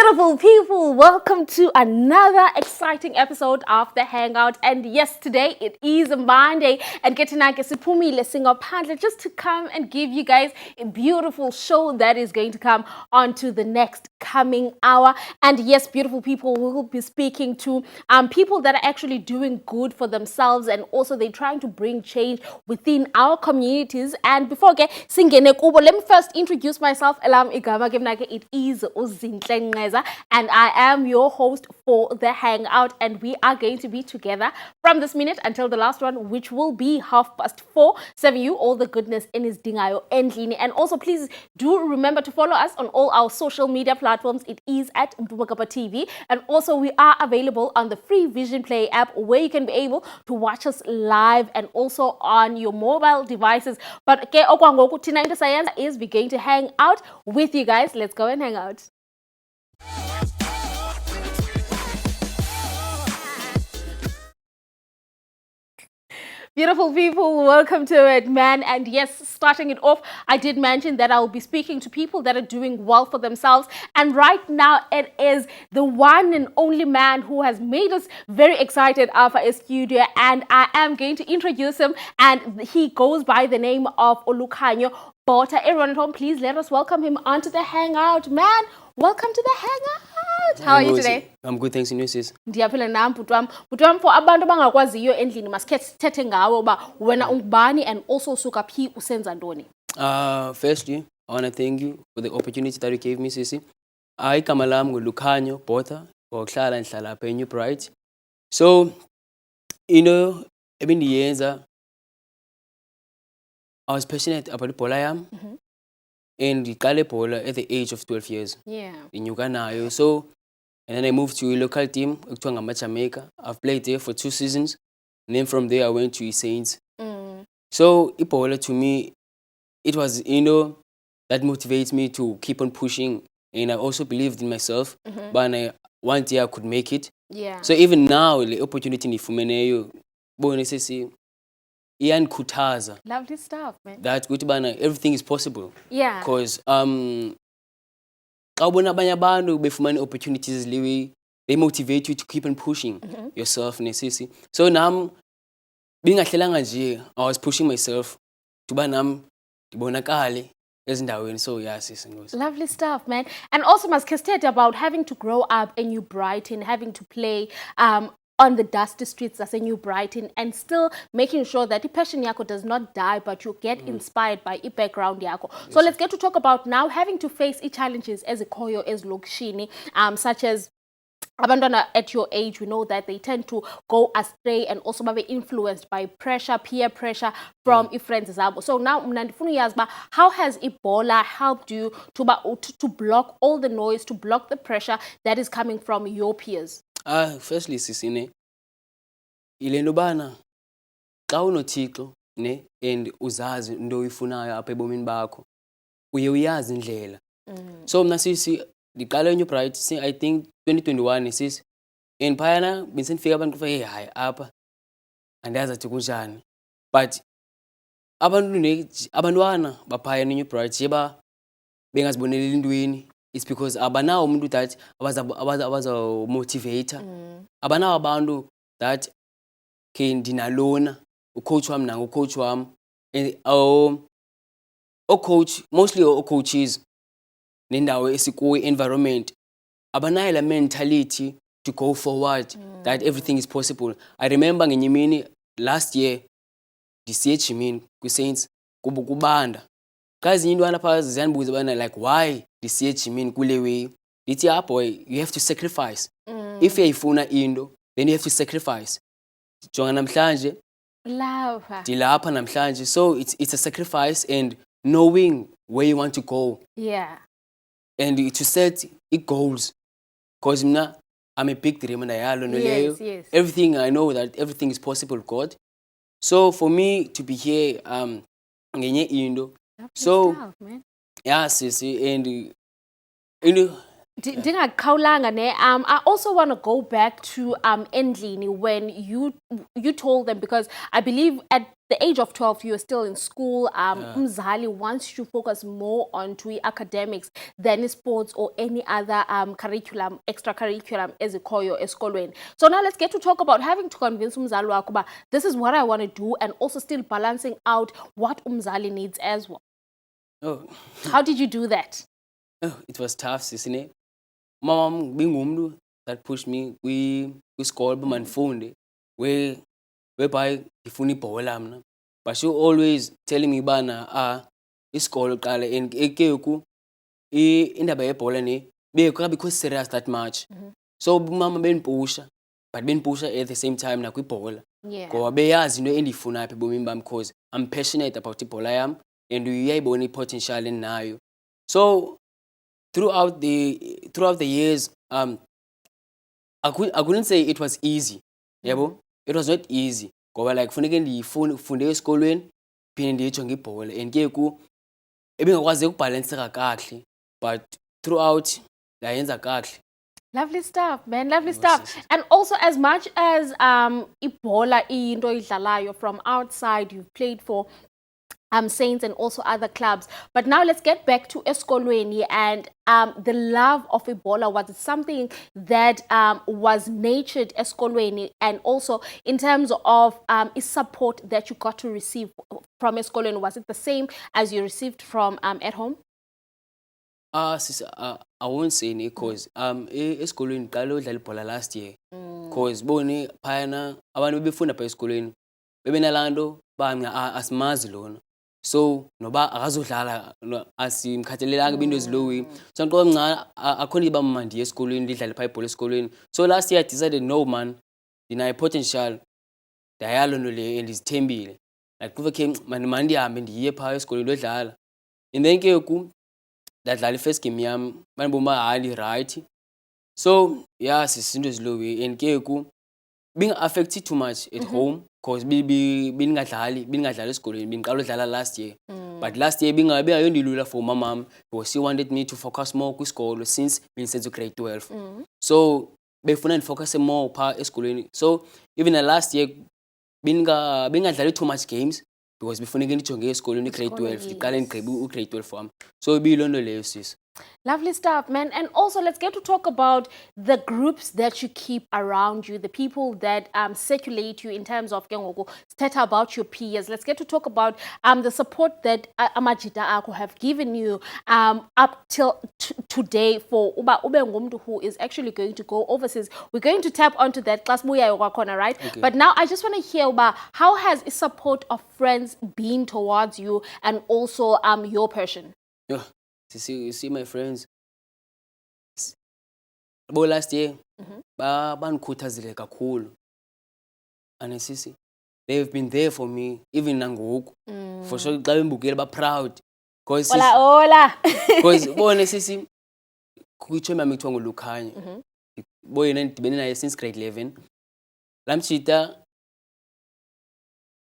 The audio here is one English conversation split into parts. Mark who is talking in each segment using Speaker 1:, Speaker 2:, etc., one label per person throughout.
Speaker 1: Beautiful people, welcome to another exciting episode of the Hangout. And yes, today it is Monday, and Ketinake Sipumile Singaphandle just to come and give you guys a beautiful show that is going to come on to the next coming hour. And yes, beautiful people, we will be speaking to people that are actually doing good for themselves, and also they're trying to bring change within our communities. And before I singene kubo, let me first introduce myself. Elam igama Ketinake, it is Uzinhle, and I am your host for the Hangout, and we are going to be together from this minute until the last one, which will be 4:30, serving you all the goodness in his dingayo endlini. And also, please do remember to follow us on all our social media platforms. It is at Mpumagapa TV, and also we are available on the free Vision Play app, where you can be able to watch us live and also on your mobile devices. But okwangoku Tina into Science is we're going to hang out with you guys. Let's go and hang out. Beautiful people, welcome to it, man. And yes, starting it off, I did mention that I will be speaking to people that are doing well for themselves. And right now, it is the one and only man who has made us very excited for a studio. And I am going to introduce him. And he goes by the name of Olukanyo Bota. Everyone at home, please let us welcome him onto the Hangout. Man, welcome to the Hangout. How are you today?
Speaker 2: I'm good, thanks. And sis?
Speaker 1: Ndiyaphila nami bhuti wami for abantu abangakwaziyo endlini masikhe sithethe ngawe uba wena ungubani and also usuka phi usenza ntoni.
Speaker 2: Firstly, I want to thank you for the opportunity that you gave me, Sisi. Igama lami nguLukhanyo Bota, ngokuhlala ndihlala apha eNew Bright. So, ebindiyenza, I was passionate about ibhola yami, and ndiqale ibhola at the age of 12 years.
Speaker 1: Yeah.
Speaker 2: Ndinyuka nayo. So, and then I moved to a local team, ekuthiwa ngamaJamaica. I've played there for 2 seasons. And then from there, I went to Saints. So, ibhola to me, it was, that motivates me to keep on pushing. And I also believed in myself. But one day I could make it.
Speaker 1: Yeah.
Speaker 2: So even now, the opportunity nifumeneyo, bone sisi, iyandikhuthaza.
Speaker 1: Lovely stuff, man.
Speaker 2: That everything is possible.
Speaker 1: Yeah.
Speaker 2: Because xa ubona abanye abantu befumana opportunities liwe, they motivate you to keep on pushing yourself nesisi. So nam bingahlelanga nje, I was pushing myself to ba nam ndibonakale ezindaweni. So yeah, sisi.
Speaker 1: Lovely stuff, man. And also must state about having to grow up in New Brighton, having to play on the dusty streets as a New Brighton, and still making sure that the passion yako does not die, but you get inspired by the background yako. So let's get to talk about now having to face challenges as a koyo, as lokshini, such as abantwana at your age. We know that they tend to go astray and also be influenced by pressure, peer pressure from friends zabo. So now how has Ebola helped you to block all the noise, to block the pressure that is coming from your peers?
Speaker 2: Firstly, sisine, ile nobana xa unothixo ne and uzazi into uyifunayo apha ebomini bakho, uye uyazi indlela. So mna sisi ndiqala eNew Bright, I think 2021 sisi, and phayana bendifika abantu kufa hayi apha andazi athi kunjani. But abantwana baphaya eNew Bright jeba bengazibonela intweni. It's because abanawo umuntu that abaza motivator. Abanawo abantu that ndinalona ucoach wami nangu coach wami. And coach, mostly coaches nendawo esikuyo environment, abanayo la mentality to go forward, that everything is possible. I remember ngenye imini last year ndisiye ejimini kwi-Saints kubanda. Guys, intwana pha ziyandibuza bana like why ndisiye ejimini kule way. Ndithi boy, you have to sacrifice. If uyayifuna into, then you have to sacrifice. Jonga namhlanje ndilapha namhlanje. So it's a sacrifice and knowing where you want to go.
Speaker 1: Yeah.
Speaker 2: And to set goals. Because I'm a big dreamer.
Speaker 1: Yes.
Speaker 2: Everything, I know that everything is possible, God. So for me to be here, ngenye into. So
Speaker 1: stuff, man.
Speaker 2: yeah, sisi, and
Speaker 1: Ndingakhawulanga ne. I also want to go back to Endlini when you told them, because I believe at the age of 12 you were still in school. Umzali wants you to focus more onto academics than sports or any other curriculum, extracurriculum ezikhoyo esikolweni. So now let's get to talk about having to convince umzali wakho uba this is what I want to do, and also still balancing out what umzali needs as well.
Speaker 2: Oh,
Speaker 1: How did you do that?
Speaker 2: it was tough, sisine. Mom being umdu that pushed me school uba mandifunde whereby ndifuna ibhola mna, but she always telling me bana isikolo qala, and ke indaba yebhola ne bekho serious that much. So mama bendipusha, but bendipusha at the same time nakwibhola, ngoba beyazi into endiyifunayo apha ebomini bam, because I'm passionate about ibhola yam and uyayibona i-potential endinayo. So throughout the years, I couldn't say it was easy. Yabo, it was not easy. Ngoba like funeke ndifunde esikolweni phinde ndiyijonge ibhola, and ke ebengakwazi ukubhalanseka kakuhle, but throughout ndayenza kakuhle.
Speaker 1: Lovely stuff, man. Lovely stuff. And also, as much as ibhola into idlalayo from outside, you've played for Saints and also other clubs. But now let's get back to esikolweni and the love of Ebola. Was it something that was nurtured esikolweni, and also in terms of support that you got to receive from esikolweni, was it the same as you received from at home?
Speaker 2: Sis, I won't say any, because esikolweni qala udlala ibhola last year, because bone phayana abantu bebefunda pha esikolweni bebenalando banga asimazi lona, so noba akazodlala asimkhathalelanga into ezilowi, so nto mncane akho nto iba mandi esikolweni ndidlale pha ibhola esikolweni. So last year I decided, no man, ndinayo potential, ndayalo nto le ndizithembile, like kuve ke mandihambe ndiye pha esikolweni ndodlala. And then ke ndadlala i-first game yam bandibona hayi right, so yeah sizinto ezilowi, and ke being affected too much at home, because bendingadlali esikolweni, bendiqala udlala last year. But last year bingayondilula for mamam, because she wanted me to focus more kwisikolo since bendisenza grade 12. So befuna ndifocuse more pha esikolweni. So even last year bengadlali too much games, because befuneke ndijonge esikolweni grade 12, ndiqale ndigqibe grade 12 wam. So ibiyiloo nto leyo sis.
Speaker 1: Lovely stuff, man. And also, let's get to talk about the groups that you keep around you, the people that circulate you in terms of start about your peers. Let's get to talk about the support that Amajita Ako have given you up till today for Uba Ngumdu, who is actually going to go overseas. We're going to tap onto that class, right?
Speaker 2: Okay.
Speaker 1: But now I just want to hear about how has the support of friends been towards you, and also your passion.
Speaker 2: Yeah. You see my friends, last year bandikhuthazile kakhulu, and sisi they've been there for me even nangoku. For sure xa bembukele ba-proud, because bone sisi kwitshomi yam ekuthiwa nguLukhanya, boyena ndidibene naye since grade 11. Lamtshita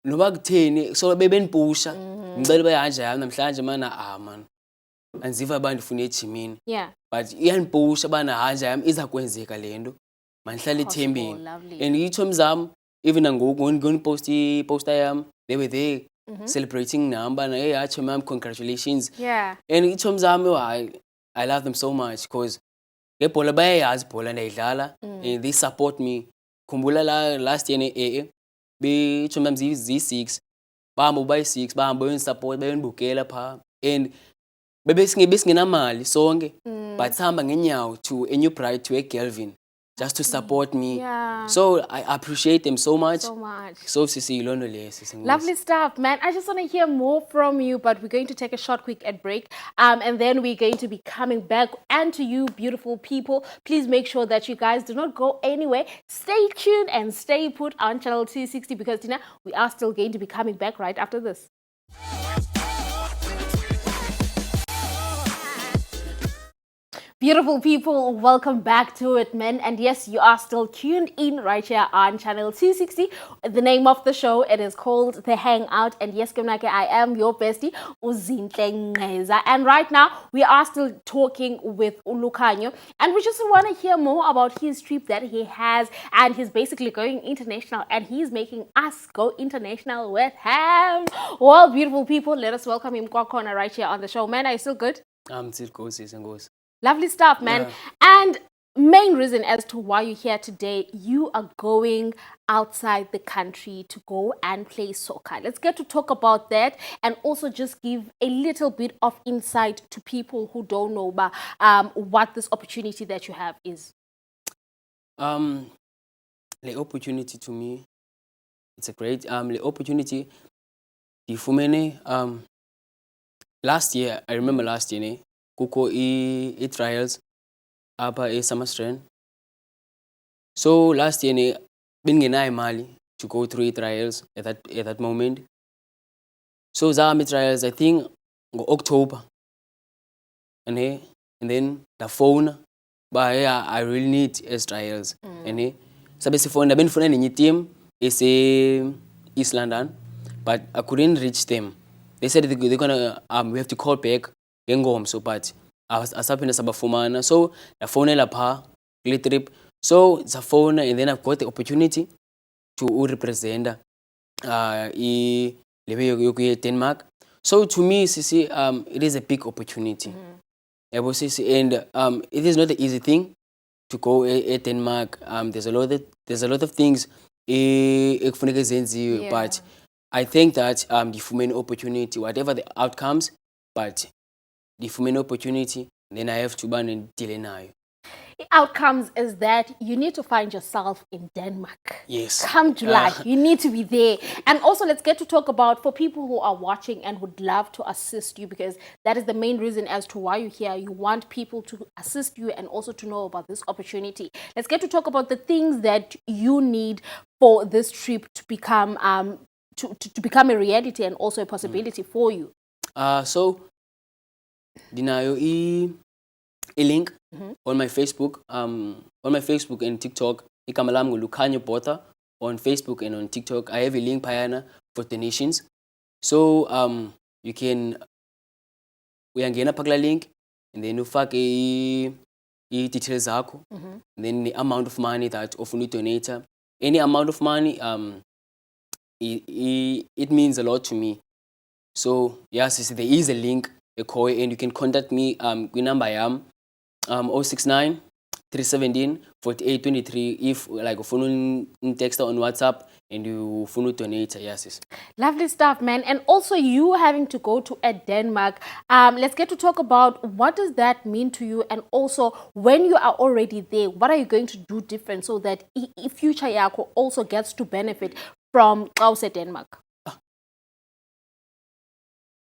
Speaker 2: noba kutheni, so bebendipusha ndicela uba yanje yam namhlanje mana man andiziva uba ndifuna ejimini, but iyandipusha ubana hanja yam iza kwenzeka le nto, mandihlale ethembeni. And itshomi zam even nangoku ngoniposta iposta yam, they were there celebrating nam ubana hey atshomi yam, congratulations. And itshomi zam I love them so much, because ngebhola bayayazi ibhola ndayidlala, and they support me. Khumbula last year ne-AA itshomi zam ziyi-6, bahamba bayi-6 bahamba bayondisupport, bayondibukela phaa, and besingenamali sonke, but sihamba ngenyawo to a new bride, to a Kelvin, just to support me. So I appreciate them so much. So sisi yiloo nto leyo sisi.
Speaker 1: Lovely stuff, man. I just want to hear more from you, but we're going to take a short quick ad break, and then we're going to be coming back. And to you beautiful people, please make sure that you guys do not go anywhere. Stay tuned and stay put on channel 260, because Tina, we are still going to be coming back right after this. Beautiful people, welcome back to it, men. And yes, you are still tuned in right here on channel 260. The name of the show, it is called The Hangout. And yes, Kumnake, I am your bestie, Uzinhle Ngeza. And right now, we are still talking with Ulukanyo. And we just want to hear more about his trip that he has. And he's basically going international. And he's making us go international with him. Well, beautiful people, let us welcome him Kwakona right here on the show. Man, are you still good?
Speaker 2: Still goes and goes.
Speaker 1: Lovely stuff, man.
Speaker 2: Yeah.
Speaker 1: And main reason as to why you're here today, you are going outside the country to go and play soccer. Let's get to talk about that and also just give a little bit of insight to people who don't know about what this opportunity that you have is.
Speaker 2: The opportunity to me, it's a great the opportunity. The fumene last year, I remember last year, ne, kuko I trials apa summer strain. So last year ne bingenai mali to go through trials at that moment. So zami trials I think October. And then the phone but yeah, I really need trials. And sabi si phone ben phone ni team is East London, but I couldn't reach them. They said they're gonna we have to call back ngom so but I was asapina sabafumana so the phone lapha trip. So it's a phone and then I've got the opportunity to represent Denmark. So to me, Sisi, it is a big opportunity. And it is not an easy thing to go at Denmark. There's a lot of things but I think that the Fumen opportunity, whatever the outcomes, but the Fumen opportunity, then I have to ban and delay.
Speaker 1: The outcomes is that you need to find yourself in Denmark.
Speaker 2: Yes.
Speaker 1: Come July, you need to be there. And also, let's get to talk about for people who are watching and would love to assist you, because that is the main reason as to why you're here. You want people to assist you and also to know about this opportunity. Let's get to talk about the things that you need for this trip to become to become a reality and also a possibility for you.
Speaker 2: So, dinayo a link on my Facebook, and TikTok. Ikamalam Lukanyo Bota on Facebook and on TikTok. I have a link payana for donations. So you can we angena pagla link and then you fake details zako. Then the amount of money that often donate. Any amount of money it means a lot to me. So yes, there is a link and you can contact me number I am 069 317 4823 if like phone text on WhatsApp and you phone donate. Yes.
Speaker 1: Lovely stuff, man. And also you having to go to Denmark. Let's get to talk about what does that mean to you, and also when you are already there, what are you going to do different so that future yako also gets to benefit from also Denmark?
Speaker 2: I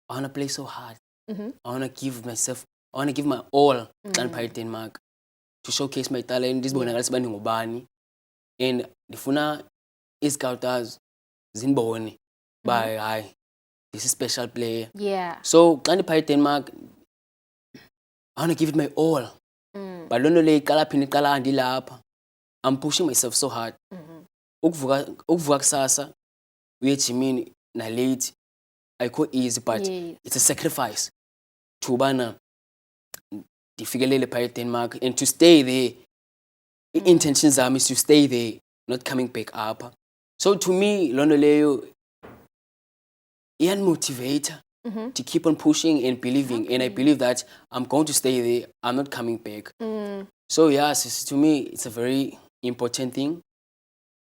Speaker 2: want to play so hard. I want to give myself, I want to give my all and Denmark to showcase my talent. This ngubani and ndifuna iscouters zinbone by this is special player.
Speaker 1: Yeah.
Speaker 2: So xa Denmark, I want to give it my all. But don't know I'm pushing myself so hard. Ukuvuka kusasa uye gymini na late ayikho easy, but it's a sacrifice to bana ndifikelele phaya Denmark and to stay there. Intentions zami is to stay there, not coming back up. So to me, londo leyo motivator to keep on pushing and believing. And I believe that I'm going to stay there. I'm not coming back. So yes, to me, it's a very important thing.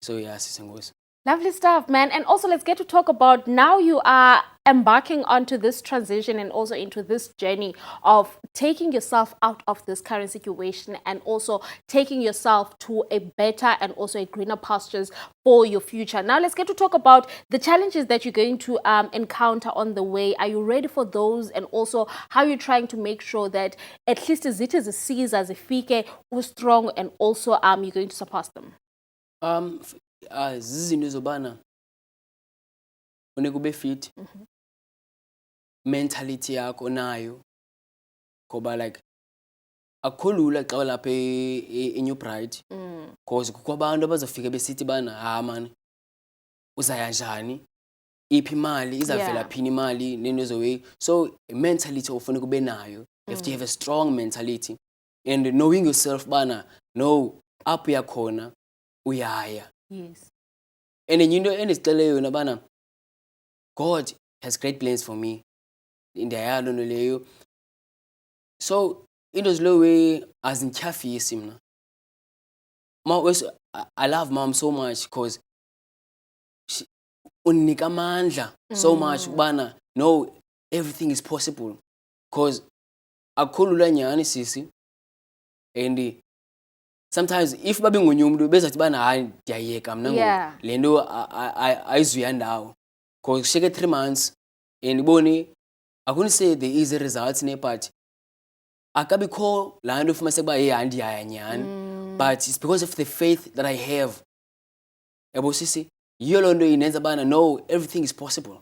Speaker 2: So yes, it's
Speaker 1: Lovely stuff, man. And also let's get to talk about now you are embarking onto this transition and also into this journey of taking yourself out of this current situation and also taking yourself to a better and also a greener pastures for your future. Now let's get to talk about the challenges that you're going to encounter on the way. Are you ready for those? And also how you're trying to make sure that at least as it is a seas as a fike who's strong and also you're going to surpass them.
Speaker 2: Zizinto zobana funeka ube fit, mentality yakho nayo, ngoba like akukho lula xa lapha e-New Bright because kukho abantu abazofika besithi bana man uzaya njani, iphi imali izavela phini imali nento zowe. So mentality ofuneka ube nayo, you have to have a strong mentality and knowing yourself bana no apho uyakhona uyaya.
Speaker 1: Yes.
Speaker 2: And enye into endizixele yona bana God has great plans for me, ndiyayalo nto leyo. So into zilo way azindityhafisi mna. I love mom so much because unika amandla so much ubana no everything is possible because akukho lula nyhani sisi. And sometimes if babengonye umntu bezathi bana hayi ndiyayeka mna ngoku le nto ayizuya ndawo because kushiyeke 3 months and ibone I couldn't say there is a results ne, but akabikho laa nto ufumaniseka uba hey andiyaya nyhani but it's because of the faith that I have. Yabo sisi yiyo loo nto inenza bana no everything is possible.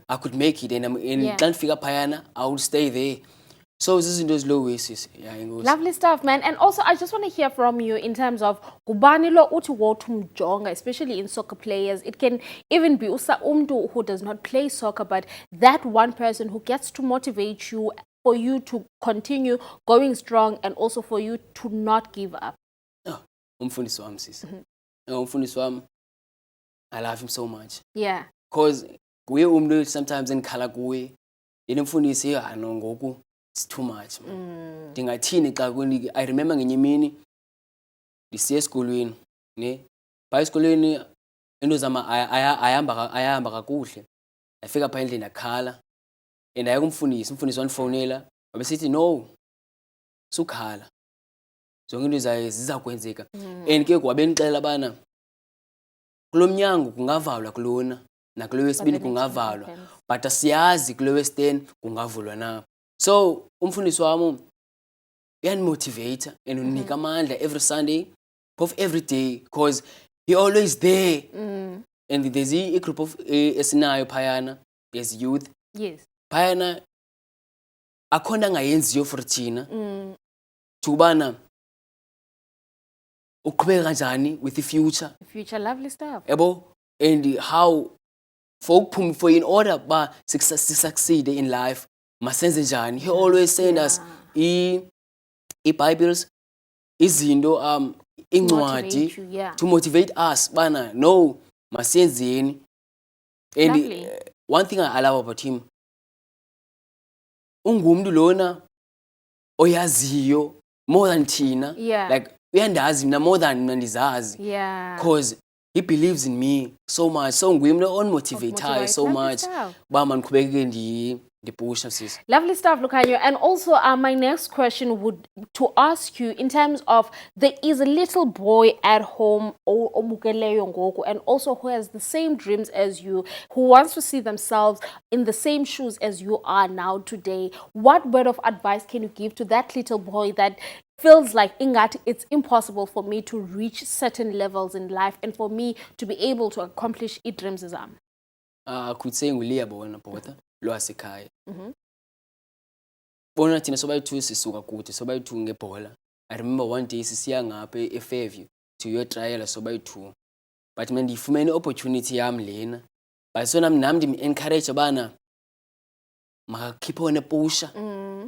Speaker 2: I could make it and xa ndifika phayana I will stay there. So zizinto ezilo way sisi.
Speaker 1: Lovely stuff, man. And also I just want to hear from you in terms of ngubani lo uthi wothumjonga, especially in soccer players. It can even be umntu who does not play soccer, but that one person who gets to motivate you for you to continue going strong and also for you to not give up.
Speaker 2: Umfundisi wami sisi. Umfundisi wami, I love him so much.
Speaker 1: Yeah.
Speaker 2: Because kuye umntu sometimes endikhala kuye. Yena umfundisi no ngoku it's too much man. Ndingathini xa kunike. I remember ngenye imini ndisiya esikolweni ne. Phaa esikolweni into zama ayahamba kakuhle. Ndafika phaa endlini ndakhala and ndaya kumfundisi wandifowunela wabesithi no sukhala zonke into ziza kwenzeka. And ke wabendixelela bana kulo mnyango kungavalwa kulona nakulo wesibini kungavalwa but asiyazi kulo wesi-10 kungavulwa na. So umfundisi wami uyanimotivate and unika amandla every Sunday of every day because he always there. And there's a group of esinayo phayana as youth.
Speaker 1: Yes.
Speaker 2: Phayana akhona angayenziyo for thina tubana uqhubeka kanjani with the future.
Speaker 1: Lovely stuff.
Speaker 2: Yabo, and how for in order ba succeed in life masenze njani. He always send us i-Bibles, izinto incwadi to motivate us bana no masenzeni. And one thing I love about him, ungumntu lona oyaziyo more than thina. Like uyandazi mina more than mina ndizazi. Because he believes in me so much. So nguye umntu onmotivate so much uba mandiqhubekeke ndipusha sis.
Speaker 1: Lovely stuff, Lucanio. And also my next question would to ask you in terms of there is a little boy at home and also who has the same dreams as you, who wants to see themselves in the same shoes as you are now today. What word of advice can you give to that little boy that feels like ingat it's impossible for me to reach certain levels in life and for me to be able to accomplish dreams as
Speaker 2: I could say nguliya bona bota lwasekhaya. Bona thina sobayi-2 sisuka kude sobayi-2 ngebhola. I remember one day sisiya ngapha eFairview to yotrayela sobayi-2 but mina ndiyifumene opportunity yami lena but so nami ndimi-encourage bana keep on pusha.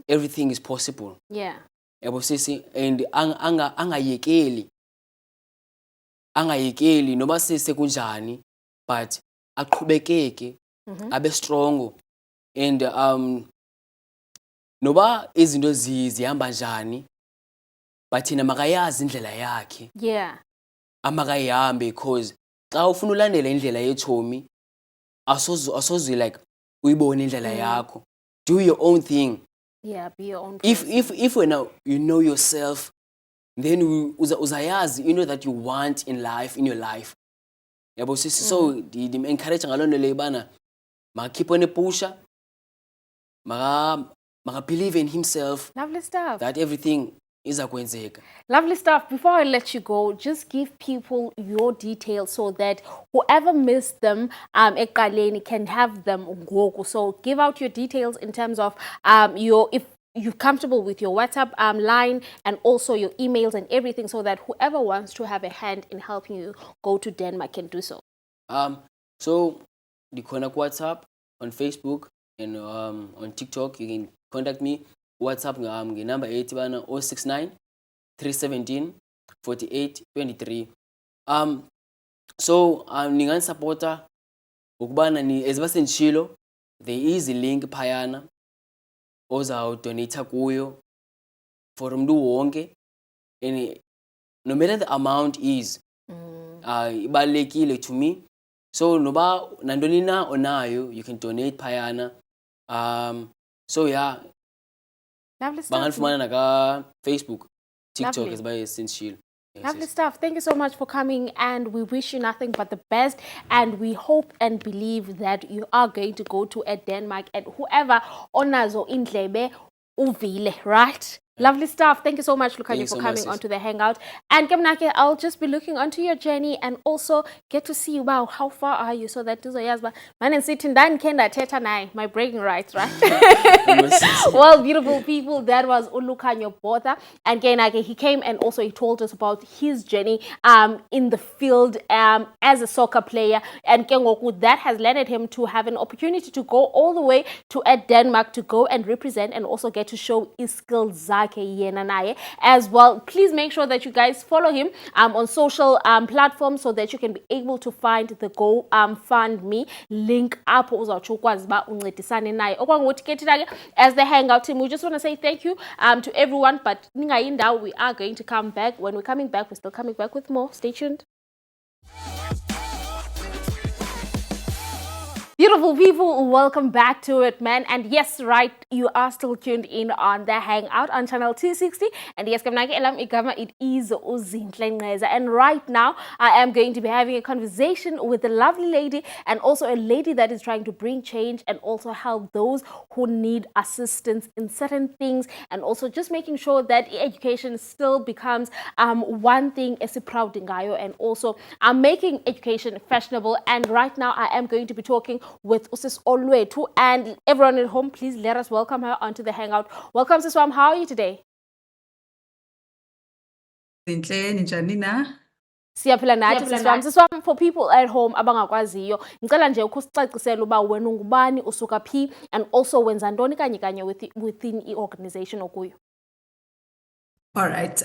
Speaker 2: Everything is possible. Yabo sisi, and angayekeli noba sekunjani but aqhubekeke abe strong. And noba izinto zihamba njani but thina makayazi indlela yakhe. Amakayihambe because xa ufuna ulandela indlela yetshomi asoze like uyibone indlela yakho. Do your own thing.
Speaker 1: Be your own person.
Speaker 2: If when you know yourself, then uzayazi you know that you want in life, in your life. Yabo sisi, so encourage ngaloo nto leyo bana keep on pusha, believe in himself.
Speaker 1: Lovely stuff.
Speaker 2: That everything iza kwenzeka.
Speaker 1: Lovely stuff. Before I let you go, just give people your details so that whoever missed them ekaleni can have them ngoku. So give out your details in terms of if you're comfortable with your WhatsApp line and also your emails and everything, so that whoever wants to have a hand in helping you go to Denmark can do so?
Speaker 2: So the connect WhatsApp on Facebook and on TikTok. You can contact me. WhatsApp number 069 317 48 23. So ningani supporter ukubana ni ezibasenishilo, there is a link phayana ozawudonate kuyo for umuntu wonke, and no matter the amount is ibalulekile to me. So noba nantoni na onayo, you can donate phayana. So yeah,
Speaker 1: Lovely stuff.
Speaker 2: bangandifumana naka Facebook, TikTok
Speaker 1: Lovely.
Speaker 2: ezibasenishilo.
Speaker 1: Lovely stuff. Thank you so much for coming, and we wish you nothing but the best, and we hope and believe that you are going to go to Denmark, and whoever onazo indlebe uvile, right? Lovely stuff. Thank you so much, Lukhanyo, for coming onto the Hangout. And Kamnake, I'll just be looking onto your journey and also get to see, wow, how far are you? So that man and sitting down, Kenda Teta Nai, my bragging rights, right? Well, beautiful people, that was Lukhanyo Botha. And Kenake, he came and also he told us about his journey in the field as a soccer player. And Kengoku, that has led him to have an opportunity to go all the way to Denmark to go and represent and also get to show his skills as well. Please make sure that you guys follow him on social platforms so that you can be able to find the Go Fund Me link up as the Hangout team. We just want to say thank you to everyone, but we are going to come back. When we're coming back, we're still coming back with more. Stay tuned. Beautiful people, welcome back to it, man. And yes, right, you are still tuned in on the Hangout on channel 260. And yes, it is Uzinhle. And right now, I am going to be having a conversation with a lovely lady, and also a lady that is trying to bring change and also help those who need assistance in certain things, and also just making sure that education still becomes one thing as a proud ngayo, and also making education fashionable. And right now, I am going to be talking with Usis Olwetu, and everyone at home, please let us welcome her onto the Hangout. Welcome, Siswam. How are you today? Siyaphila nathi Siswam. Siswam, for people at home abangakwaziyo, ngicela nje ukusicacisela uba wena ungubani, usuka phi, and also wenza ntoni kanye within i-organization okuyo.
Speaker 3: All right.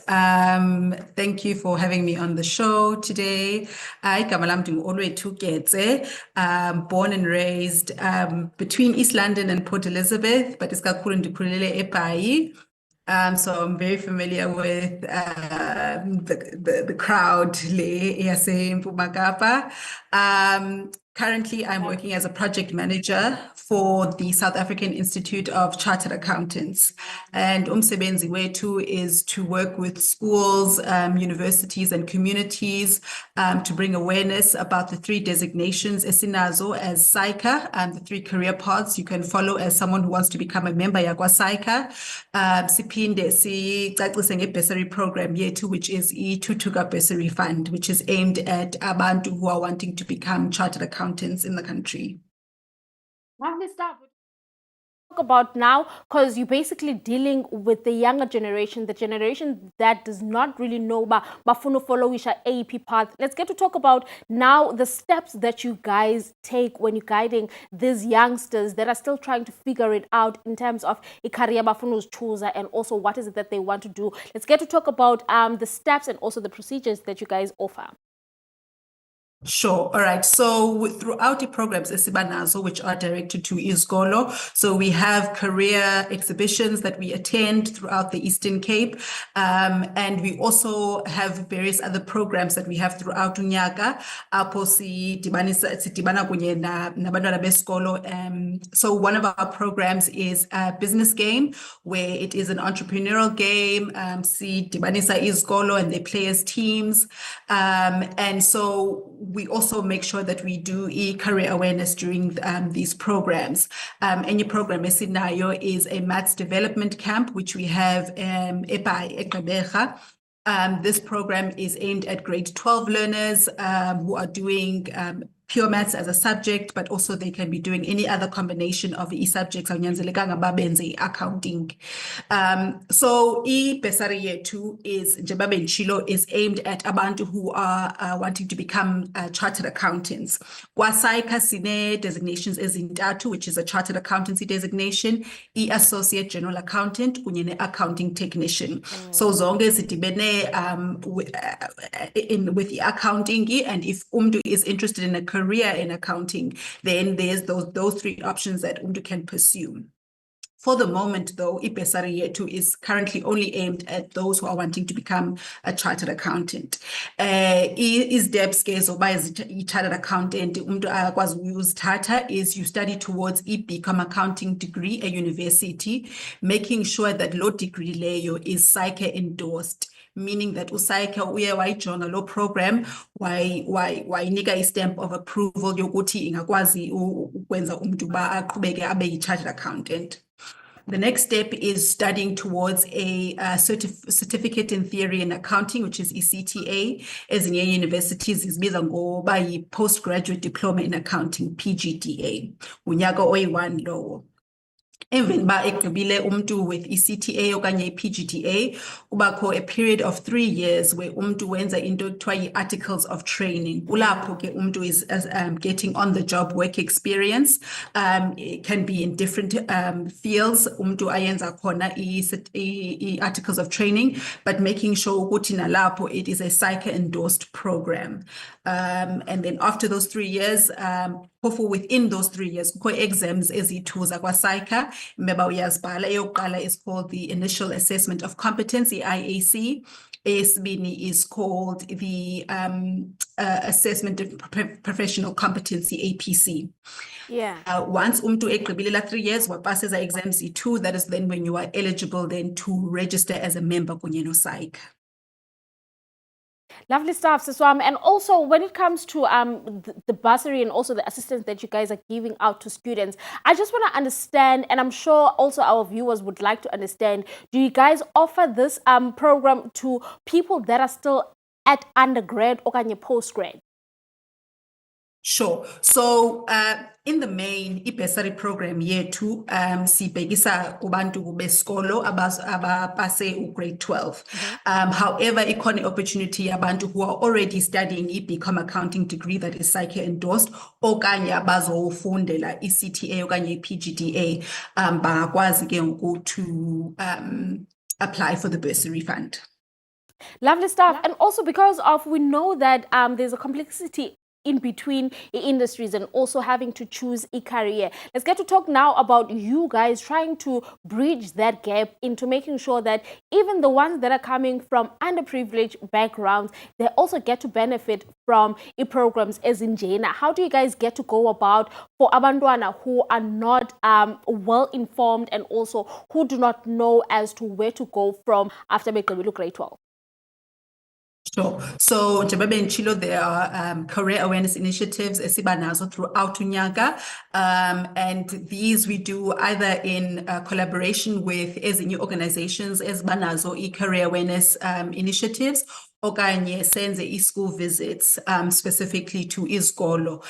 Speaker 3: Thank you for having me on the show today. Igama lam ndingu-Olwethu Getse, born and raised between East London and Port Elizabeth, but isikakhulu ndikhulele eBhayi. So I'm very familiar with the crowd le yaseMpuma Kapa. Currently, I'm working as a project manager for the South African Institute of Chartered Accountants. And umsebenzi wethu is to work with schools, universities, and communities to bring awareness about the 3 designations esinazo as SAICA, the 3 career paths you can follow as someone who wants to become a member yakwa SAICA. Siphinde sicacise ngebursary program yethu, which is iThuthuka Bursary Fund, which is aimed at abantu who are wanting to become chartered accountants in the country.
Speaker 1: Lovely stuff. Talk about now, because you're basically dealing with the younger generation, the generation that does not really know Bafuno Followisha AEP path. Let's get to talk about now the steps that you guys take when you're guiding these youngsters that are still trying to figure it out in terms of Ikaria Bafuno's chooser, and also what is it that they want to do. Let's get to talk about the steps and also the procedures that you guys offer.
Speaker 3: Sure. All right. So throughout the programs esibanazo, which are directed to Izgolo, so we have career exhibitions that we attend throughout the Eastern Cape, and we also have various other programs that we have throughout unyaka. So one of our programs is a business game, where it is an entrepreneurial game. Si dibanisa Izgolo, and they play as teams, and so we also make sure that we do career awareness during these programs. Any program esinayo is a maths development camp, which we have eGqeberha. This program is aimed at grade 12 learners who are doing pure maths as a subject, but also they can be doing any other combination of e-subjects. Awunyanzelekanga babenze accounting. So i-bursary yethu is njengoba benditshilo is aimed at abantu who are wanting to become chartered accountants. KwaSAICA sine designations ezintathu, which is a chartered accountancy designation, associate general accountant kunye ne-accounting technician. So zonke zidibene with the accounting, and if umntu is interested in a career in accounting, then there's those three options that umntu can pursue. For the moment, though, i-bursary yethu is currently only aimed at those who are wanting to become a chartered accountant. Iziteps ke zoba i-chartered accountant umntu akwazi uyuzithatha is you study towards i-BCom accounting degree at university, making sure that lo degree leyo is SAICA endorsed, meaning that uSAICA uye wayijonga lo program wayinika i-stamp of approval yokuthi ingakwazi ukwenza umntu ba aqhubeke abe yi-chartered accountant. The next step is studying towards a certificate in theory and accounting, which is ECTA. Ezinye universities zibiza ngoba yi-postgraduate diploma in accounting, PGDA. Unyaka oyi-1 lowo. Emveni ba egqibile umntu with ECTA okanye i-PGDA, kubakho a period of 3 years where umntu wenza into ekuthiwa yi-articles of training. Kulapho ke umntu is getting on the job work experience. It can be in different fields. Umntu ayenza khona i-articles of training, but making sure ukuthi nalapho it is a SAICA endorsed program. And then after those 3 years, hopefully within those 3 years, kukho exams eziyi-2 zakwa-SAICA. Remember, uyazibhala. Eyokuqala is called the Initial Assessment of Competency, IAC. Eyesibini is called the Assessment of Professional Competency, APC.
Speaker 1: Yeah.
Speaker 3: Once umntu egqibile la 3 years, wapasa eza exams yi-2, that is then when you are eligible then to register as a member kunye no-SAICA.
Speaker 1: Lovely stuff, Siswam. And also, when it comes to the bursary and also the assistance that you guys are giving out to students, I just want to understand, and I'm sure also our viewers would like to understand, do you guys offer this program to people that are still at undergrad or postgrad?
Speaker 3: Sure. So in the main, i-bursary program yethu sibhekisa kubantu besikolo abapase grade 12. However, ikhona opportunity yabantu who are already studying i-BCom accounting degree that is SAICA endorsed, okanye abazofundela i-CTA okanye i-PGDA, bangakwazi ke ngoku to apply for the bursary fund.
Speaker 1: Lovely stuff. And also because of, we know that there's a complexity in between industries and also having to choose a career. Let's get to talk now about you guys trying to bridge that gap into making sure that even the ones that are coming from underprivileged backgrounds, they also get to benefit from programs as in Jena. How do you guys get to go about for abantwana who are not well informed and also who do not know as to where to go from after grade 12?
Speaker 3: Sure. So, njengoba Chilo, there are career awareness initiatives esibanazo throughout unyaka, and these we do either in collaboration with ezinye organizations ezibanazo career awareness initiatives, okanye senze school visits specifically to iskolo.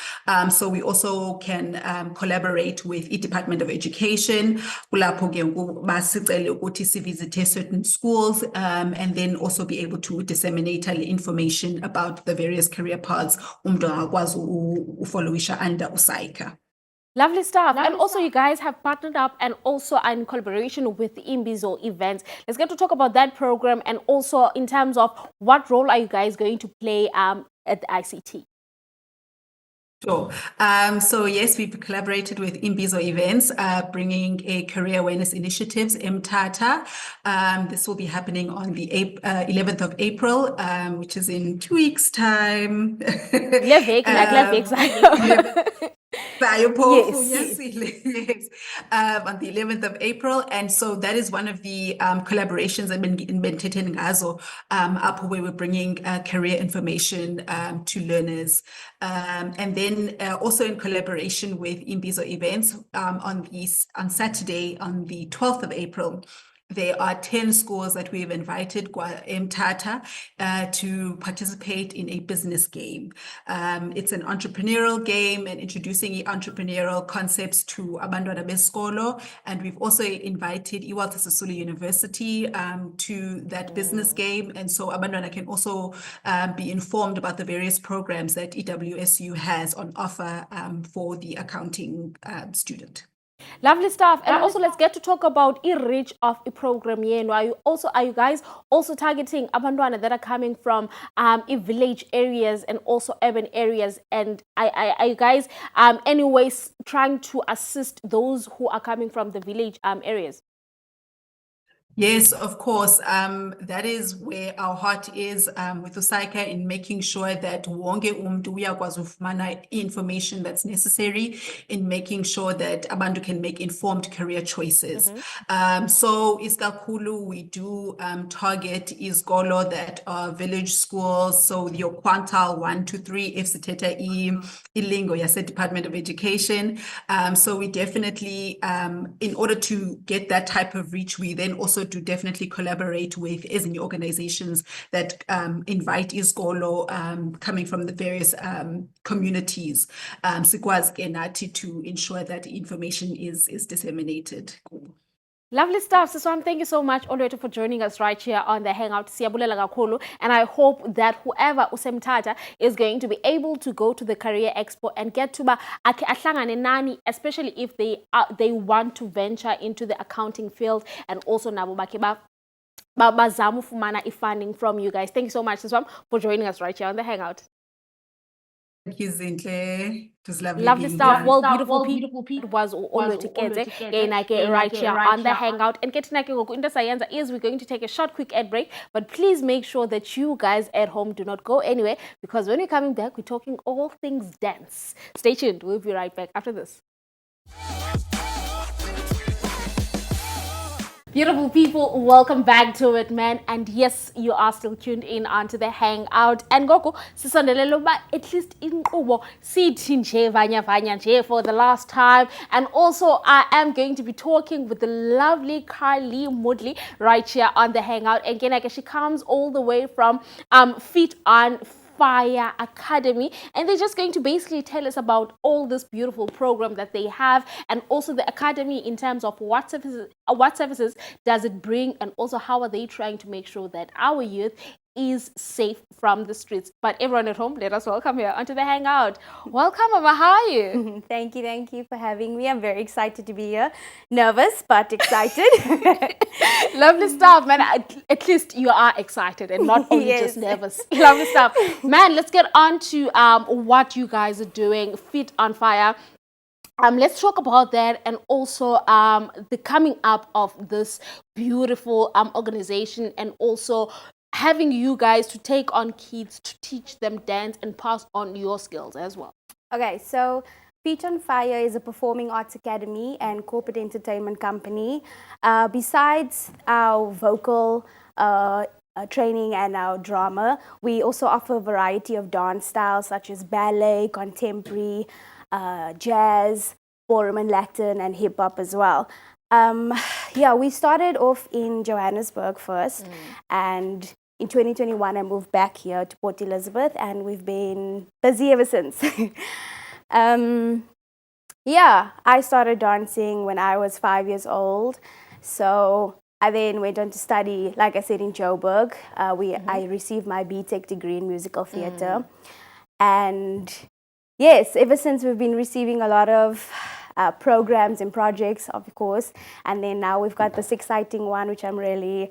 Speaker 3: So we also can collaborate with the Department of Education, kulapho ke basicele ukuthi sivisite certain schools, and then also be able to disseminate information about the various career paths umntu angakwazi ufollowisha under uSAICA.
Speaker 1: Lovely stuff. And also you guys have partnered up and also are in collaboration with the Imbizo events. Let's get to talk about that program and also in terms of what role are you guys going to play at the ICT?
Speaker 3: Sure. So yes, we've collaborated with Imbizo Events, bringing a career awareness initiatives, MTATA. This will be happening on the 11th of April, which is in 2 weeks' time. Yes. On the 11th of April, and so that is one of the collaborations that have been taken up where we're bringing career information to learners, and then also in collaboration with Imbizo Events on Saturday on the 12th of April. there are 10 schools that we've invited Mtata to participate in a business game. It's an entrepreneurial game and introducing entrepreneurial concepts to abantwana besikolo. And we've also invited Walter Sisulu University to that business game. And so abantwana can also be informed about the various programs that EWSU has on offer for the accounting student.
Speaker 1: Lovely stuff. And also let's get to talk about reach of a program here. Are you guys also targeting abantwana that are coming from village areas and also urban areas? And are you guys anyways trying to assist those who are coming from the village areas?
Speaker 3: Yes, of course. That is where our heart is with USAICA, in making sure that wonke umntu uyakwazi ufumana information that's necessary, in making sure that abantu can make informed career choices. So iskakhulu, we do target izikolo that are village schools, so your quintile 1 to 3 if sithetha ilingo yase Department of Education. So we definitely, in order to get that type of reach, we then also to definitely collaborate with ezinye organizations that invite isikolo coming from the various communities. Sikwazi ke nathi to ensure that information is disseminated.
Speaker 1: Lovely stuff. So thank you so much, Olwethu, for joining us right here on the Hangout. Siyabulela kakhulu. And I hope that whoever usemtata is going to be able to go to the Career Expo and get to ahlangane nani, especially if they want to venture into the accounting field, and also nabo bazamu fumana funding from you guys. Thank you so much, Siswam, for joining us right here on the Hangout.
Speaker 3: Thank you, Zintle. It was
Speaker 1: lovely stuff. Well, beautiful people, it was all together. Right here on the Hangout. And getting into science is we're going to take a short, quick ad break. But please make sure that you guys at home do not go anywhere, because when we're coming back, we're talking all things dance. Stay tuned. We'll be right back after this. Beautiful people, welcome back to it, man. And yes, you are still tuned in onto the Hangout. And Goku, at least in Vanya for the last time. And also, I am going to be talking with the lovely Carly Moodley right here on the Hangout. And again, she comes all the way from Feet on Fire Academy, and they're just going to basically tell us about all this beautiful program that they have, and also the academy in terms of what services does it bring, and also how are they trying to make sure that our youth is safe from the streets. But everyone at home, let us welcome here onto the Hangout. Welcome, Mama. How are you?
Speaker 4: Thank you for having me. I'm very excited to be here. Nervous, but excited.
Speaker 1: Lovely stuff, man. At least you are excited and not only just nervous. Lovely stuff. Man, let's get on to what you guys are doing. Feet on Fire. Let's talk about that, and also the coming up of this beautiful organization, and also having you guys to take on kids to teach them dance and pass on your skills as well.
Speaker 4: Okay, so Feet on Fire is a performing arts academy and corporate entertainment company. Besides our vocal training and our drama, we also offer a variety of dance styles such as ballet, contemporary, jazz, ballroom and Latin, and hip hop as well. We started off in Johannesburg first, and in 2021 I moved back here to Port Elizabeth, and we've been busy ever since. I started dancing when I was 5 years old, so I then went on to study, like I said, in Joburg. I received my BTech degree in musical theatre, and yes, ever since we've been receiving a lot of programs and projects, of course, and then now we've got this exciting one, which I'm really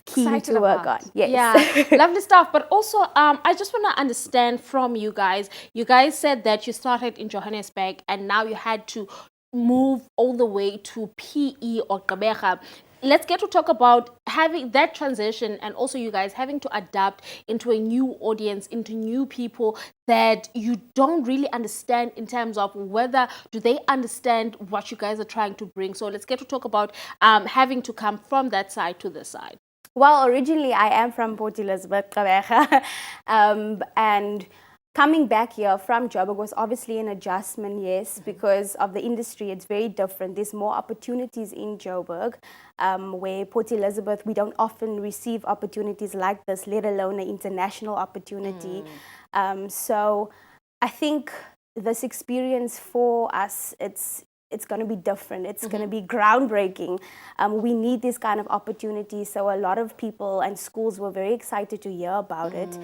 Speaker 4: keen to work on. Yes.
Speaker 1: Yeah, lovely stuff. But also, I just want to understand from you guys. You guys said that you started in Johannesburg, and now you had to move all the way to PE or Gqeberha. Let's get to talk about having that transition, and also you guys having to adapt into a new audience, into new people that you don't really understand in terms of whether do they understand what you guys are trying to bring. So let's get to talk about having to come from that side to this side.
Speaker 4: Well, originally I am from Port Elizabeth, Gqeberha, and coming back here from Joburg was obviously an adjustment, yes, because of the industry. It's very different. There's more opportunities in Joburg, where Port Elizabeth, we don't often receive opportunities like this, let alone an international opportunity. So I think this experience for us, it's going to be different. It's going to be groundbreaking. We need this kind of opportunity. So a lot of people and schools were very excited to hear about it,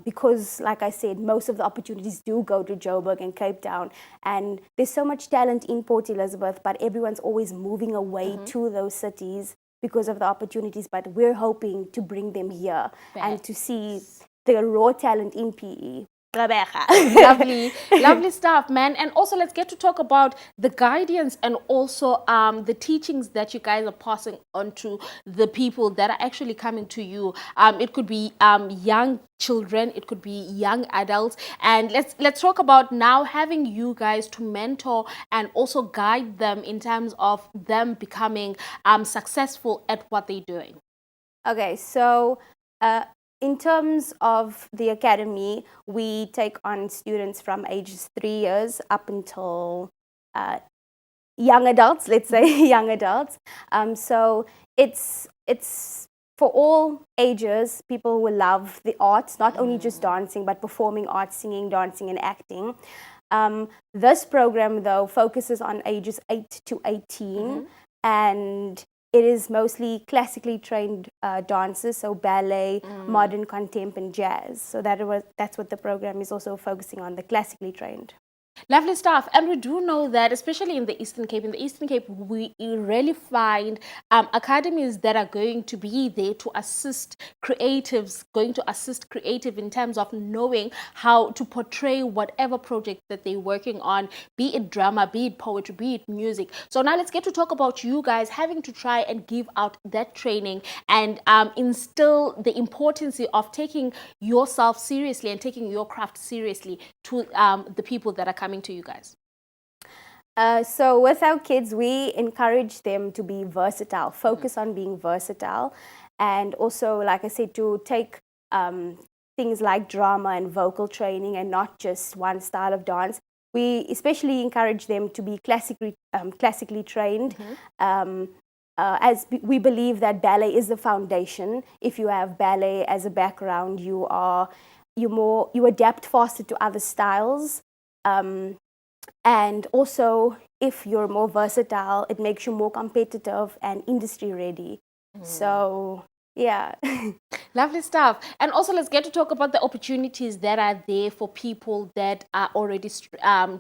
Speaker 4: because, like I said, most of the opportunities do go to Joburg and Cape Town. And there's so much talent in Port Elizabeth, but everyone's always moving away to those cities because of the opportunities. But we're hoping to bring them here and to see the raw talent in PE.
Speaker 1: Lovely, lovely stuff, man. And also, let's get to talk about the guidance and also the teachings that you guys are passing on to the people that are actually coming to you. It could be young children, it could be young adults, and let's talk about now having you guys to mentor and also guide them in terms of them becoming successful at what they're doing.
Speaker 4: Okay, so in terms of the academy, we take on students from ages 3 years up until young adults, let's say young adults. So it's for all ages, people who love the arts, not only just dancing, but performing arts, singing, dancing, and acting. This program, though, focuses on ages 8 to 18, and it is mostly classically trained dancers, so ballet, modern, contempt, and jazz. So that's what the program is also focusing on, the classically trained.
Speaker 1: Lovely stuff. And we do know that, especially in the Eastern Cape, we really find academies that are going to be there to assist creatives, creative in terms of knowing how to portray whatever project that they're working on, be it drama, be it poetry, be it music. So now let's get to talk about you guys having to try and give out that training and instill the importance of taking yourself seriously and taking your craft seriously to the people that are coming to you guys.
Speaker 4: So with our kids, we encourage them to be versatile, focus on being versatile, and also, like I said, to take things like drama and vocal training and not just one style of dance. We especially encourage them to be classically trained, as we believe that ballet is the foundation. If you have ballet as a background, you adapt faster to other styles. And also, if you're more versatile, it makes you more competitive and industry ready. So, yeah.
Speaker 1: Lovely stuff. And also, let's get to talk about the opportunities that are there for people that are already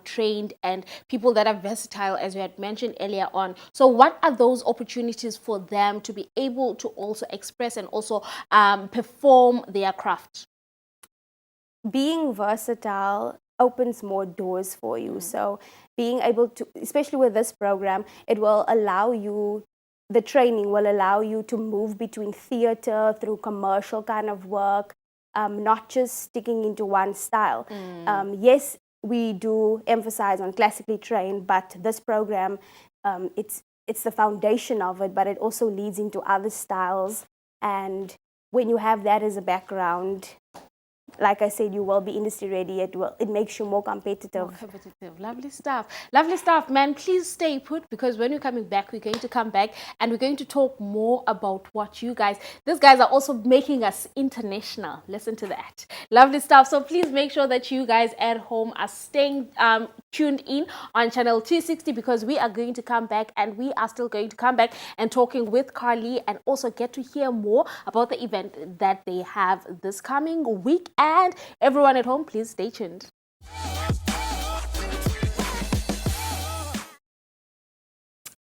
Speaker 1: trained and people that are versatile, as we had mentioned earlier on. So what are those opportunities for them to be able to also express and also perform their craft?
Speaker 4: Being versatile opens more doors for you. So being able to, especially with this program, it will allow you, the training will allow you to move between theater through commercial kind of work, not just sticking into one style. Yes, we do emphasize on classically trained, but this program, it's the foundation of it, but it also leads into other styles. And when you have that as a background, like I said, you will be industry ready. It makes you more competitive.
Speaker 1: Lovely stuff. Lovely stuff, man. Please stay put, because when we're coming back, we're going to come back and we're going to talk more about what these guys are also making us international. Listen to that. Lovely stuff. So please make sure that you guys at home are staying tuned in on channel 260, because we are going to come back and we are still going to come back and talking with Carly and also get to hear more about the event that they have this coming week. And everyone at home, please stay tuned.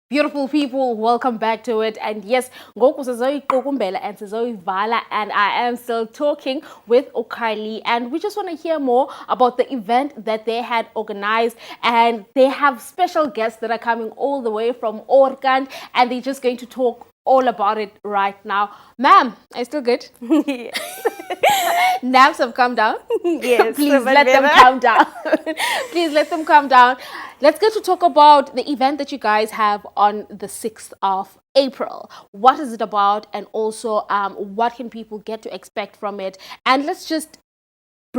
Speaker 1: Beautiful people, welcome back to it. And yes, and I am still talking with Okali, and we just want to hear more about the event that they had organized, and they have special guests that are coming all the way from Orkand, and they're just going to talk all about it right now. Ma'am, are you still good?
Speaker 4: Yes.
Speaker 1: Naps have come down.
Speaker 4: Yes.
Speaker 1: Please let them calm down. Please let them calm down. Let's get to talk about the event that you guys have on the 6th of April. What is it about, and also what can people get to expect from it? And let's just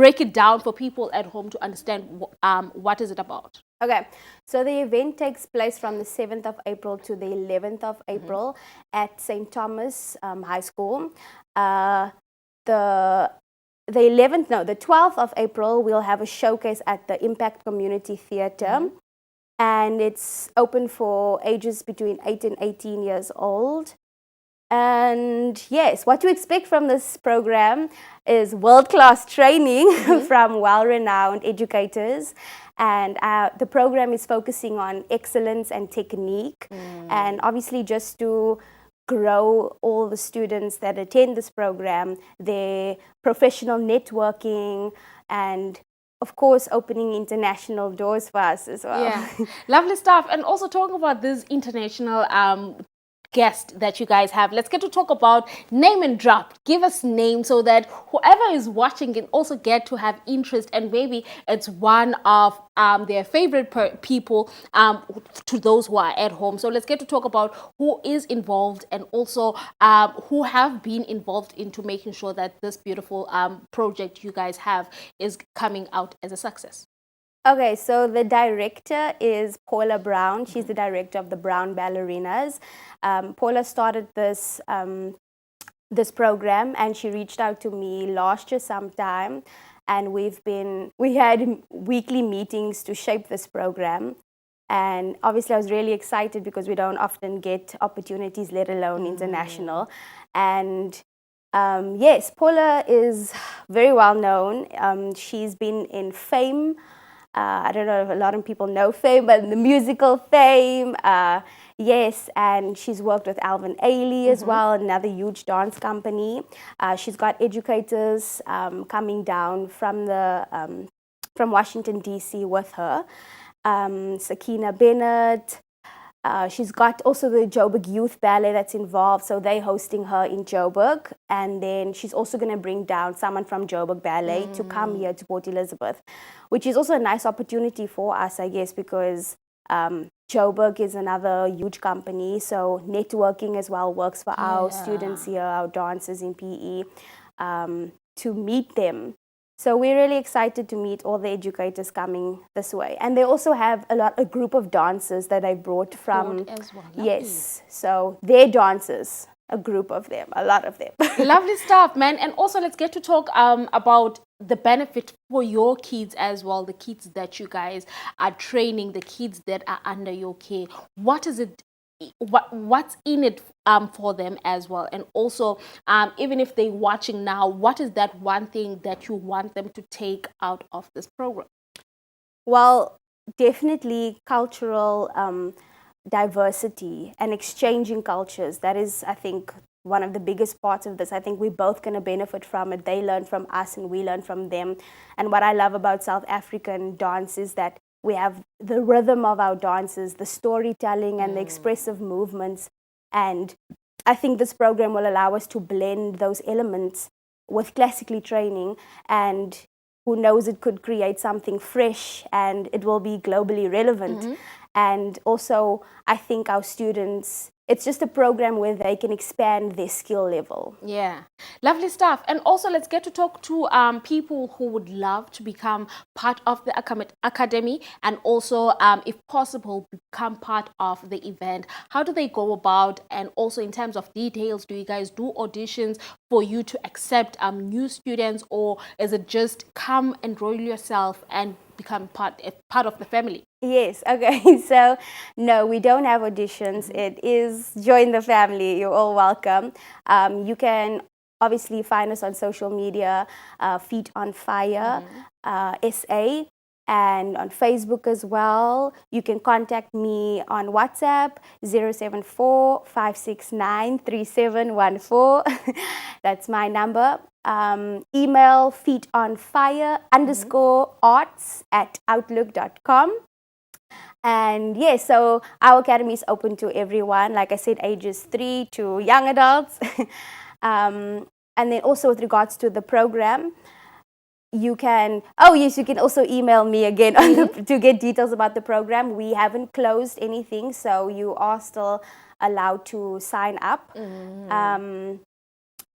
Speaker 1: break it down for people at home to understand what is it about.
Speaker 4: Okay, so the event takes place from the 7th of April to the 11th of April at St. Thomas High School. The 12th of April, we'll have a showcase at the Impact Community Theatre. And it's open for ages between 8 and 18 years old. And yes, what to expect from this program is world-class training from well-renowned educators. And the program is focusing on excellence and technique. And obviously just to grow all the students that attend this program, their professional networking, and of course, opening international doors for us as well.
Speaker 1: Yeah, lovely stuff. And also talking about this international guest that you guys have, let's get to talk about name and drop. Give us name so that whoever is watching can also get to have interest, and maybe it's one of their favorite people to those who are at home. So let's get to talk about who is involved and also who have been involved into making sure that this beautiful project you guys have is coming out as a success.
Speaker 4: Okay, so the director is Paula Brown. She's the director of the Brown Ballerinas. Paula started this this program, and she reached out to me last year sometime, and we had weekly meetings to shape this program. And obviously I was really excited because we don't often get opportunities, let alone international. And yes, Paula is very well known. She's been in Fame. I don't know if a lot of people know Fame, but the musical Fame, yes, and she's worked with Alvin Ailey as well, another huge dance company. She's got educators coming down from from Washington, D.C. with her. Sakina Bennett. She's got also the Joburg Youth Ballet that's involved, so they're hosting her in Joburg. And then she's also going to bring down someone from Joburg Ballet to come here to Port Elizabeth, which is also a nice opportunity for us, I guess, because Joburg is another huge company, so networking as well works for our students here, our dancers in PE, to meet them. So we're really excited to meet all the educators coming this way. And they also have a group of dancers that I brought from,
Speaker 1: as well.
Speaker 4: yes, so they're dancers, a group of them, a lot of them.
Speaker 1: Lovely stuff, man. And also let's get to talk about the benefit for your kids as well, the kids that you guys are training, the kids that are under your care. What is it? What's in it for them as well? And also even if they're watching now, what is that one thing that you want them to take out of this program?
Speaker 4: Well, definitely cultural diversity and exchanging cultures. That is, I think, one of the biggest parts of this. I think we're both going to benefit from it. They learn from us and we learn from them. And what I love about South African dance is that we have the rhythm of our dances, the storytelling and the expressive movements. And I think this program will allow us to blend those elements with classically training, and who knows, it could create something fresh and it will be globally relevant. And also, I think our students, it's just a program where they can expand their skill level.
Speaker 1: Yeah, lovely stuff. And also let's get to talk to people who would love to become part of the academy, and also if possible become part of the event. How do they go about? And also in terms of details, do you guys do auditions for you to accept new students, or is it just come enroll yourself and become part of the family?
Speaker 4: Yes, okay, so no, we don't have auditions. It is join the family. You're all welcome. You can obviously find us on social media, Feet on Fire, SA, and on Facebook as well. You can contact me on WhatsApp, 074-569-3714. That's my number. Email feetonfire_arts@outlook.com. And yes, so our academy is open to everyone, like I said, ages 3 to young adults. And then also with regards to the program, you can, you can also email me again to get details about the program. We haven't closed anything, so you are still allowed to sign up.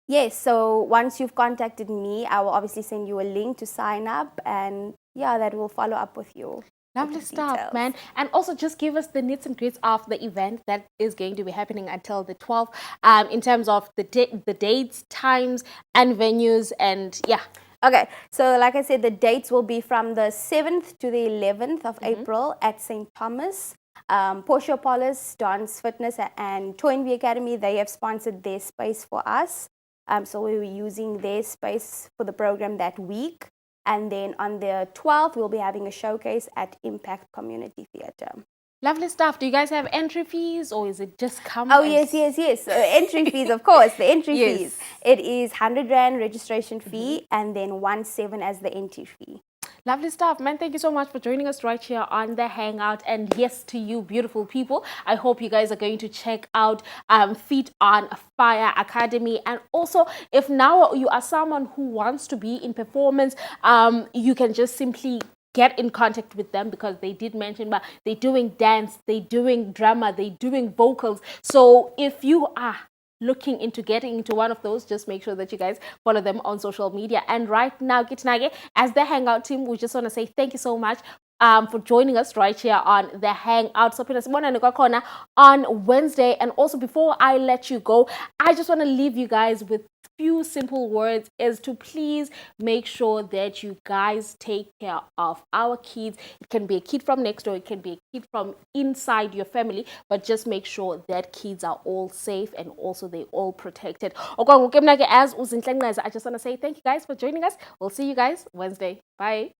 Speaker 4: Yes, so once you've contacted me, I will obviously send you a link to sign up, and yeah, that will follow up with you.
Speaker 1: Lovely
Speaker 4: with the
Speaker 1: stuff,
Speaker 4: details.
Speaker 1: man. And also just give us the nits and grits of the event that is going to be happening until the 12th, in terms of the dates, times, and venues, and yeah.
Speaker 4: Okay, so like I said, the dates will be from the 7th to the 11th of April at St. Thomas. Porsche Polis, Dance Fitness, and Toynbee Academy, they have sponsored their space for us. So we were using their space for the program that week. And then on the 12th, we'll be having a showcase at Impact Community Theatre.
Speaker 1: Lovely stuff. Do you guys have entry fees, or is it just come?
Speaker 4: Oh, yes. Entry fees, of course. The entry
Speaker 1: Yes.
Speaker 4: fees. It is 100 Rand registration fee and then 17 as the entry fee.
Speaker 1: Lovely stuff, man. Thank you so much for joining us right here on the Hangout. And yes, to you, beautiful people, I hope you guys are going to check out Feet on Fire Academy. And also, if now you are someone who wants to be in performance, you can just simply get in contact with them, because they did mention about they're doing dance, they're doing drama, they're doing vocals. So if you are looking into getting into one of those, just make sure that you guys follow them on social media. And right now, Kitinage, as the Hangout team, we just want to say thank you so much for joining us right here on the Hangout. So on Wednesday. And also, before I let you go, I just want to leave you guys with few simple words, is to please make sure that you guys take care of our kids. It can be a kid from next door, it can be a kid from inside your family, but just make sure that kids are all safe and also they all protected. As I just want to say thank you guys for joining us. We'll see you guys Wednesday. Bye.